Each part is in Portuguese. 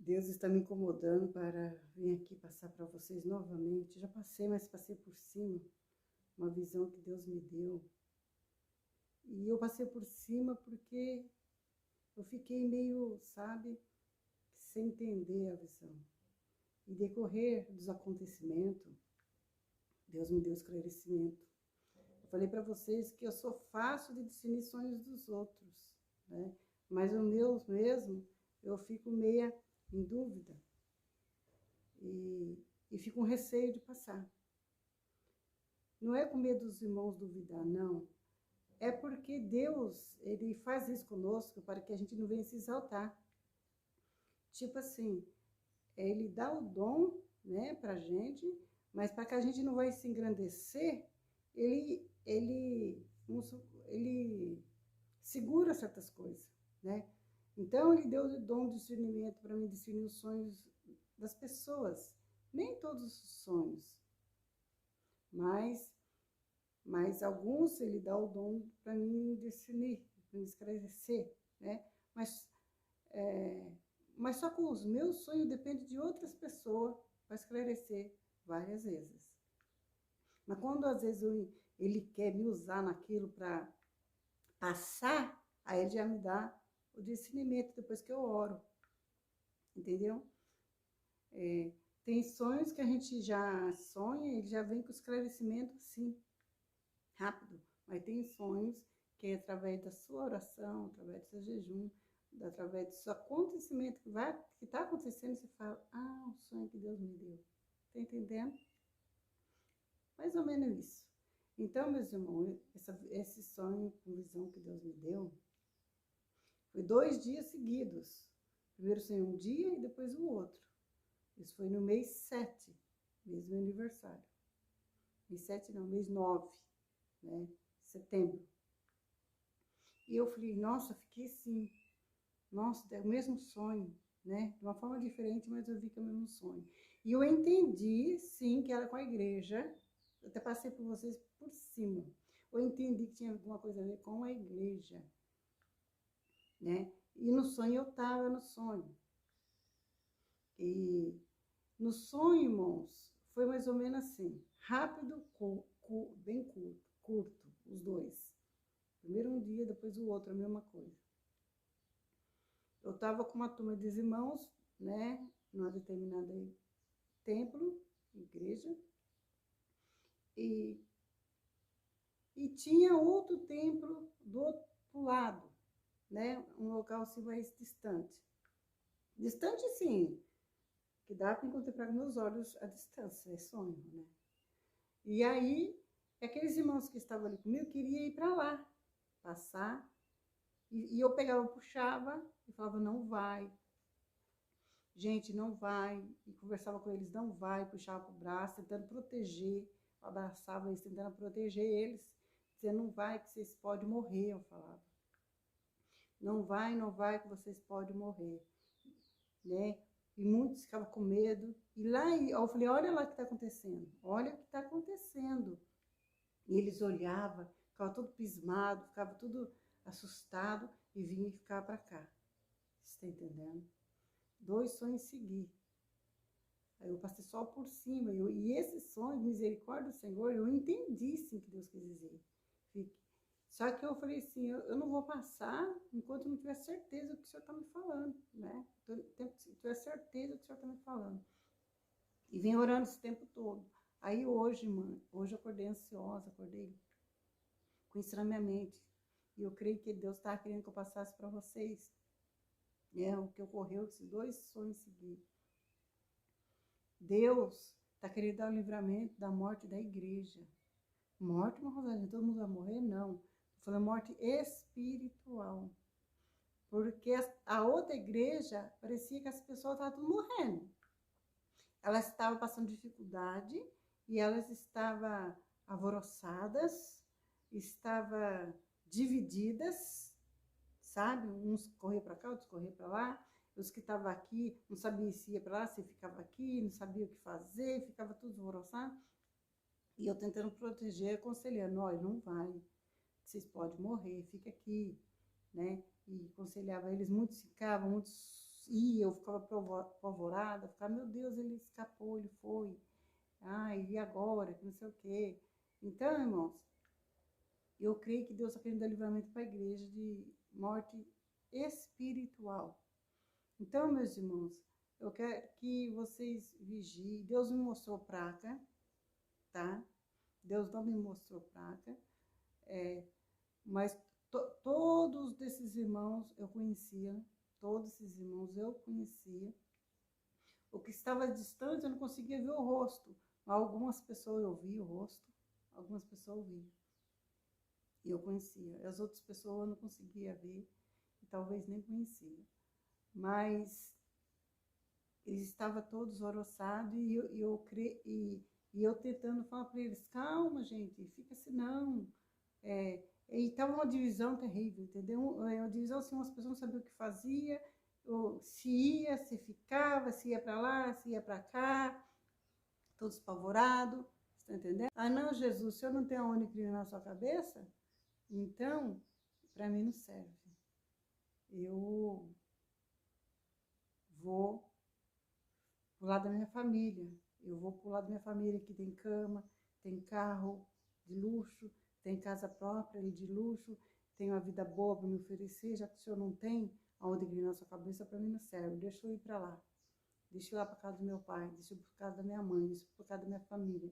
Deus está me incomodando para vir aqui passar para vocês novamente. Já passei, mas passei por cima. Uma visão que Deus me deu. E eu passei por cima porque eu fiquei meio, sabe, sem entender a visão. E decorrer dos acontecimentos, Deus me deu esclarecimento. Eu falei para vocês que eu sou fácil de discernir sonhos dos outros, né? Mas os meus mesmo, eu fico meia em dúvida e fico com receio de passar. Não é com medo dos irmãos duvidar, não. É porque Deus, ele faz isso conosco para que a gente não venha se exaltar. Tipo assim, ele dá o dom, né, pra gente, mas para que a gente não vai se engrandecer, ele segura certas coisas, né? Então, ele deu o dom de discernimento para mim discernir os sonhos das pessoas. Nem todos os sonhos, mas alguns ele dá o dom para mim discernir, para me esclarecer, né? Mas só que os meus sonhos dependem de outras pessoas para esclarecer várias vezes. Mas quando às vezes ele quer me usar naquilo para passar, aí ele já me dá o discernimento depois que eu oro. Entendeu? Tem sonhos que a gente já sonha, ele já vem com esclarecimento assim, rápido. Mas tem sonhos que é através da sua oração, através do seu jejum, através do seu acontecimento que está acontecendo, você fala, o sonho que Deus me deu. Tá entendendo? Mais ou menos isso. Então, meus irmãos, esse sonho com visão que Deus me deu, foi 2 dias seguidos. Primeiro sonhei um dia e depois o outro. Isso foi no mês 7, mês do meu aniversário. Mês 7 não, mês 9, né? Setembro. E eu falei, nossa, fiquei assim, nossa, é o mesmo sonho, né? De uma forma diferente, mas eu vi que é o mesmo sonho. E eu entendi, sim, que era com a igreja. Eu até passei por vocês por cima. Eu entendi que tinha alguma coisa a ver com a igreja, né? E no sonho eu estava no sonho. E no sonho, irmãos, foi mais ou menos assim, rápido, bem curto, os dois. Primeiro um dia, depois o outro, a mesma coisa. Eu estava com uma turma de irmãos, né, numa determinada templo, igreja, e tinha outro templo do outro lado, né, um local assim mais distante. Distante, sim, que dá para contemplar com meus olhos a distância, é sonho, né? E aí, aqueles irmãos que estavam ali comigo queriam ir para lá, passar, e eu pegava, puxava e falava, não vai. Gente, não vai. E conversava com eles, não vai, puxava para o braço, tentando proteger, abraçava eles, tentando proteger eles, dizendo, não vai, que vocês podem morrer, eu falava. Não vai, que vocês podem morrer, né? E muitos ficavam com medo. E lá, eu falei, olha lá o que está acontecendo, olha o que está acontecendo. E eles olhavam, ficavam tudo pismado, ficava tudo assustado e vinha e ficava para cá. Você está entendendo? 2 sonhos seguir. Aí eu passei só por cima. E esse sonho, misericórdia do Senhor, eu entendi sim que Deus quis dizer. Só que eu falei assim, eu não vou passar enquanto eu não tiver certeza do que o Senhor está me falando, né? Tiver certeza do que o Senhor está me falando. E vem orando esse tempo todo. Aí hoje, mãe, hoje eu acordei ansiosa, acordei com isso na minha mente. E eu creio que Deus estava querendo que eu passasse para vocês. O que ocorreu, esses 2 sonhos seguidos. Deus está querendo dar o livramento da morte da igreja. Morte, uma Rosalina, todo mundo vai morrer? Não. Estou falando morte espiritual. Porque a outra igreja, parecia que as pessoas estavam tudo morrendo. Elas estavam passando dificuldade e elas estavam alvoroçadas, estavam divididas, sabe? Uns corriam para cá, outros corriam para lá. Os que estavam aqui não sabiam se ia para lá, se ficava aqui, não sabia o que fazer, ficava tudo alvoroçado. E eu tentando proteger, aconselhando, olha, não vai, vocês podem morrer, fica aqui, né? E aconselhava eles, muitos ficavam, muitos ia, eu ficava apavorada, ficava, meu Deus, ele escapou, ele foi. Ai, e agora? Que não sei o quê. Então, irmãos, eu creio que Deus está querendo dar livramento para a igreja de morte espiritual. Então, meus irmãos, eu quero que vocês vigiem. Deus me mostrou praga, tá? Deus não me mostrou praga, mas todos desses irmãos eu conhecia, todos esses irmãos eu conhecia. O que estava distante eu não conseguia ver o rosto. Algumas pessoas eu vi o rosto, algumas pessoas eu vi. E eu conhecia. As outras pessoas eu não conseguia ver e talvez nem conhecia. Mas eles estavam todos oroçados e eu tentando falar para eles, calma, gente, fica assim, não. E estava uma divisão terrível, entendeu? Uma divisão assim, umas pessoas não sabiam o que fazia, se ia, se ficava, se ia para lá, se ia para cá, todos apavorados, está entendendo? Ah, não, Jesus, se eu não tenho aonde inclinar na sua cabeça, então, para mim não serve. Eu vou pro lado da minha família. Eu vou pro lado da minha família que tem cama, tem carro de luxo, tem casa própria de luxo, tem uma vida boa para me oferecer, já que o senhor não tem aonde inclinar sua cabeça, para mim não serve. Deixa eu ir para lá. Deixa eu ir lá para casa do meu pai, deixa eu ir para casa da minha mãe, deixa eu ir para casa da minha família.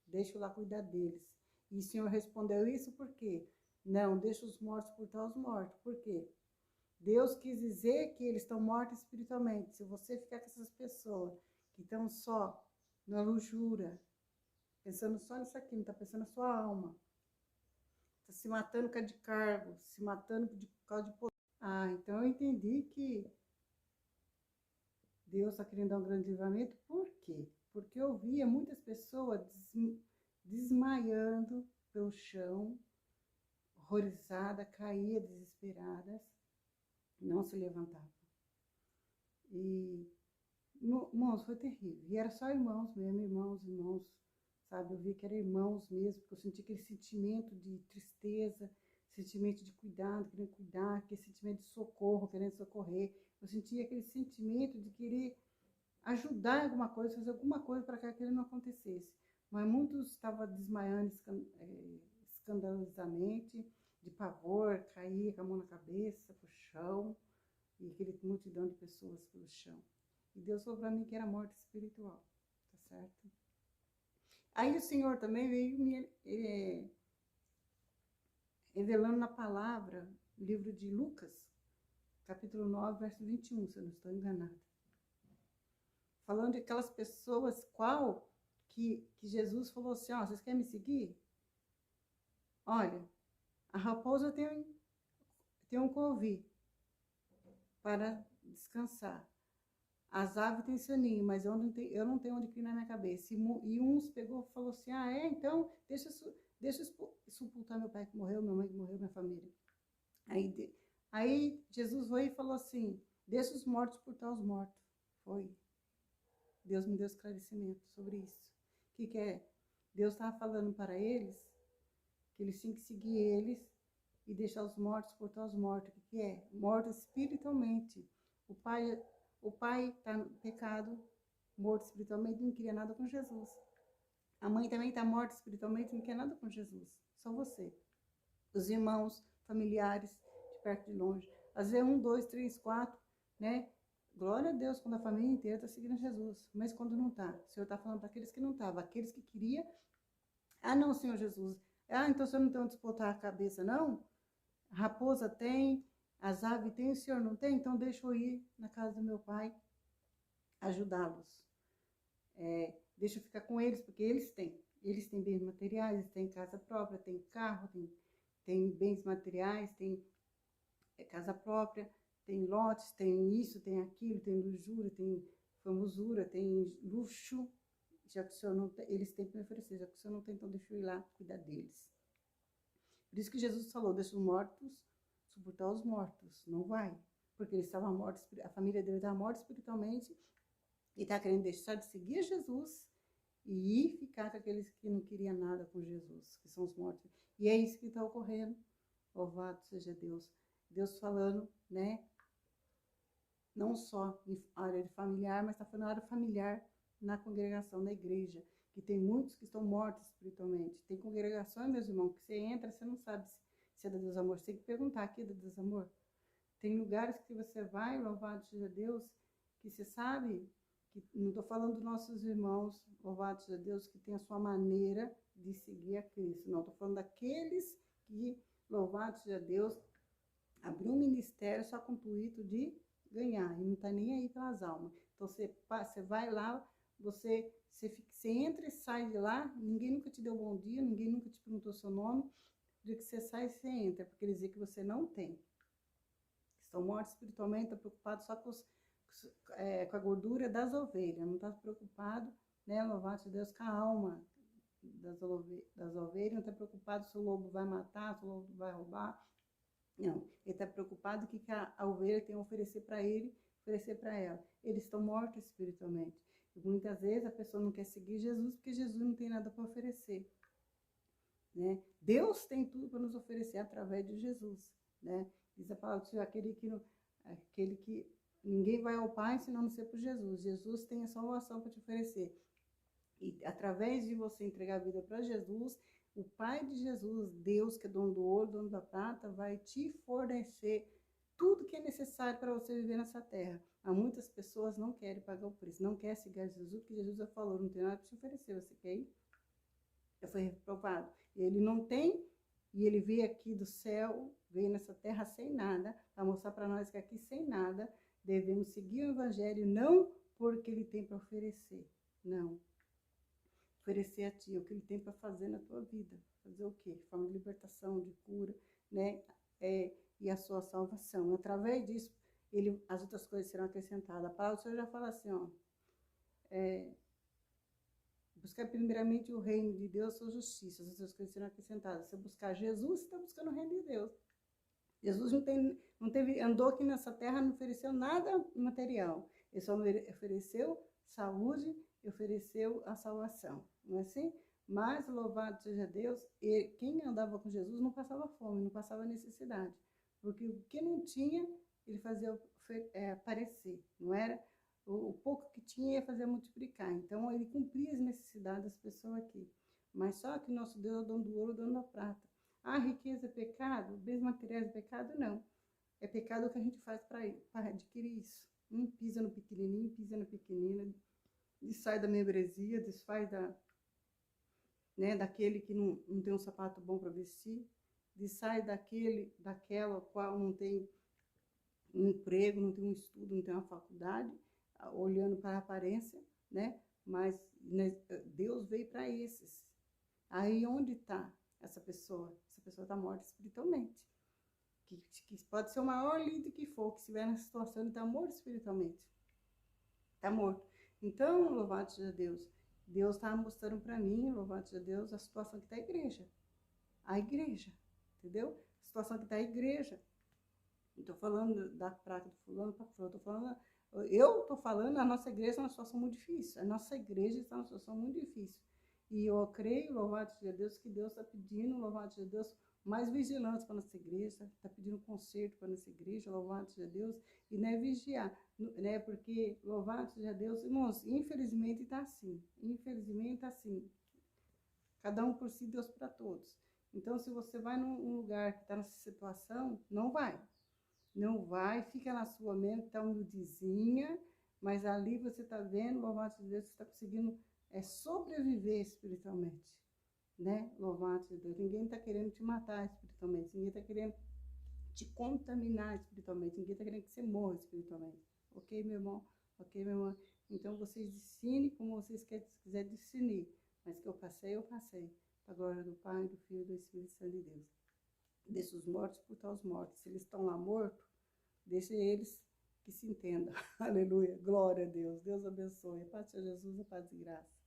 Deixa eu lá cuidar deles. E o Senhor respondeu isso por quê? Não, deixa os mortos por os mortos. Por quê? Deus quis dizer que eles estão mortos espiritualmente. Se você ficar com essas pessoas que estão só na luxúria, pensando só nisso aqui, não está pensando na sua alma, está se matando por causa de cargo, se matando por causa de poder. Ah, então eu entendi que Deus está querendo dar um grande livramento. Por quê? Porque eu via muitas pessoas desmaiando pelo chão, horrorizada, caía desesperadas, não se levantava. E, irmãos, foi terrível. E era só irmãos mesmo, irmãos, sabe? Eu via que eram irmãos mesmo, porque eu senti aquele sentimento de tristeza, sentimento de cuidado, querendo cuidar, aquele sentimento de socorro, querendo socorrer. Eu sentia aquele sentimento de querer ajudar em alguma coisa, fazer alguma coisa para que aquilo não acontecesse. Mas muitos estavam desmaiando escandalosamente, de pavor, caía com a mão na cabeça, pro chão, e aquele multidão de pessoas pelo chão. E Deus falou para mim que era morte espiritual, tá certo? Aí o Senhor também veio me revelando na palavra, livro de Lucas, capítulo 9, verso 21, se eu não estou enganada. Falando de aquelas pessoas que Jesus falou assim, ó, vocês querem me seguir? Olha, a raposa tem um covil para descansar. As aves têm seu ninho, mas eu não tenho onde inclinar minha cabeça. E uns pegou e falou assim, então deixa sepultar meu pai que morreu, minha mãe que morreu, minha família. Aí Jesus veio e falou assim, deixa os mortos sepultar os mortos. Foi. Deus me deu esclarecimento sobre isso. O que é? Deus estava falando para eles que eles tinham que seguir eles e deixar os mortos sepultar os mortos. O que é? Mortos espiritualmente. O pai está no pecado, morto espiritualmente, não queria nada com Jesus. A mãe também está morta espiritualmente, não quer nada com Jesus. Só você. Os irmãos, familiares, de perto e de longe. Às vezes 1, 2, 3, 4, né? Glória a Deus quando a família inteira está seguindo Jesus. Mas quando não está, o Senhor está falando para aqueles que não estavam, aqueles que queriam. Ah, não, Senhor Jesus. Ah, então o Senhor não tem onde botar a cabeça, não? A raposa tem, as aves tem, o Senhor não tem? Então deixa eu ir na casa do meu pai ajudá-los. Deixa eu ficar com eles, porque eles têm. Eles têm bens materiais, eles têm casa própria, têm carro, têm bens materiais, têm casa própria, tem lotes, tem isso, tem aquilo, tem luxúria, tem famosura, tem luxo. Já que o Senhor não tem, eles têm que me oferecer, já que o Senhor não tem, então deixa eu ir lá cuidar deles. Por isso que Jesus falou, deixa os mortos suportar os mortos. Não vai, porque eles estavam mortos, a família dele estava morta espiritualmente e está querendo deixar de seguir Jesus e ir ficar com aqueles que não queriam nada com Jesus, que são os mortos. E é isso que está ocorrendo. Louvado seja Deus. Deus falando, né? não só em área de familiar, mas está falando área familiar na congregação, na igreja, que tem muitos que estão mortos espiritualmente. Tem congregações, meus irmãos, que você entra, você não sabe se é da Deus Amor. Você tem que perguntar aqui, é da Deus Amor? Tem lugares que você vai, louvado seja Deus, que você sabe, que não estou falando dos nossos irmãos, louvado seja Deus, que tem a sua maneira de seguir a Cristo. Não, estou falando daqueles que, louvado seja Deus, abriu um ministério só com o intuito de ganhar, e não está nem aí pelas almas. Então você vai lá, você entra e sai de lá, ninguém nunca te deu bom dia, ninguém nunca te perguntou seu nome, do que você sai e você entra, porque eles dizem que você não tem. Estão mortos espiritualmente, estão preocupados só com a gordura das ovelhas, não está preocupado, né, louvado Deus, com a alma das ovelhas, não está preocupado se o lobo vai matar, se o lobo vai roubar. Não, ele está preocupado com o que a ovelha tem a oferecer para ele, oferecer para ela. Eles estão mortos espiritualmente. E muitas vezes a pessoa não quer seguir Jesus porque Jesus não tem nada para oferecer. Né? Deus tem tudo para nos oferecer através de Jesus. Né? Diz a palavra do Senhor, aquele que ninguém vai ao Pai senão não ser por Jesus. Jesus tem a salvação para te oferecer. E através de você entregar a vida para Jesus, o Pai de Jesus, Deus, que é dono do ouro, dono da prata, vai te fornecer tudo que é necessário para você viver nessa terra. Há muitas pessoas não querem pagar o preço, não querem seguir Jesus, porque Jesus já falou, não tem nada para te oferecer, você quer ir? Já foi reprovado. Ele não tem, e ele veio aqui do céu, veio nessa terra sem nada, para mostrar para nós que aqui sem nada, devemos seguir o Evangelho, não porque ele tem para oferecer, não. Oferecer a ti o que ele tem para fazer na tua vida. Fazer o quê? Forma de libertação, de cura, né? E a sua salvação. Através disso, as outras coisas serão acrescentadas. A palavra do Senhor já fala assim, ó. Buscar primeiramente o reino de Deus, sua justiça, as outras coisas serão acrescentadas. Se buscar Jesus, você está buscando o reino de Deus. Jesus andou aqui nessa terra, não ofereceu nada material. Ele só ofereceu saúde e ofereceu a salvação. Não é assim? Mas, louvado seja Deus, quem andava com Jesus não passava fome, não passava necessidade. Porque o que não tinha, ele fazia aparecer, não era? O pouco que tinha ia fazer multiplicar. Então, ele cumpria as necessidades das pessoas aqui. Mas só que nosso Deus é o dono do ouro, o dono da prata. Ah, riqueza é pecado? Bens materiais é pecado? Não. É pecado o que a gente faz para adquirir isso. Pisa no pequenininho, pisa na pequenina, sai da membresia, desfaz daquele que não tem um sapato bom para vestir, sai daquela qual não tem um emprego, não tem um estudo, não tem uma faculdade, olhando para a aparência, né? Mas Deus veio para esses. Aí onde está essa pessoa? Essa pessoa está morta espiritualmente. Que pode ser o maior líder que for, que estiver nessa situação, ele está morto espiritualmente. Está morto. Então, louvado seja Deus. Deus está mostrando para mim, louvado seja Deus, a situação que está a igreja. A igreja, entendeu? A situação que está a igreja. Não estou falando da praga do fulano para fulano. Eu estou falando, a nossa igreja está numa situação muito difícil. A nossa igreja está numa situação muito difícil. E eu creio, louvado seja Deus, que Deus está pedindo, louvado seja Deus, mais vigilância para a nossa igreja, está pedindo conserto para a nossa igreja, louvado seja Deus, e não é vigiar, né? Porque, louvado seja Deus, irmãos, infelizmente está assim, cada um por si, Deus para todos. Então, se você vai num lugar que está nessa situação, não vai, fica na sua mente, está humildezinha, mas ali você está vendo, louvado seja Deus, você está conseguindo sobreviver espiritualmente. Né? Louvado seja Deus. Ninguém está querendo te matar espiritualmente, ninguém está querendo te contaminar espiritualmente, ninguém está querendo que você morra espiritualmente. Ok, meu irmão? Ok, minha irmã? Então vocês ensinem como vocês quiserem discernir, mas que eu passei. Para a glória do Pai, do Filho e do Espírito Santo de Deus. Deixa os mortos putar os mortos. Se eles estão lá mortos, deixa eles que se entendam. Aleluia. Glória a Deus. Deus abençoe. A paz de Jesus, a paz de graça.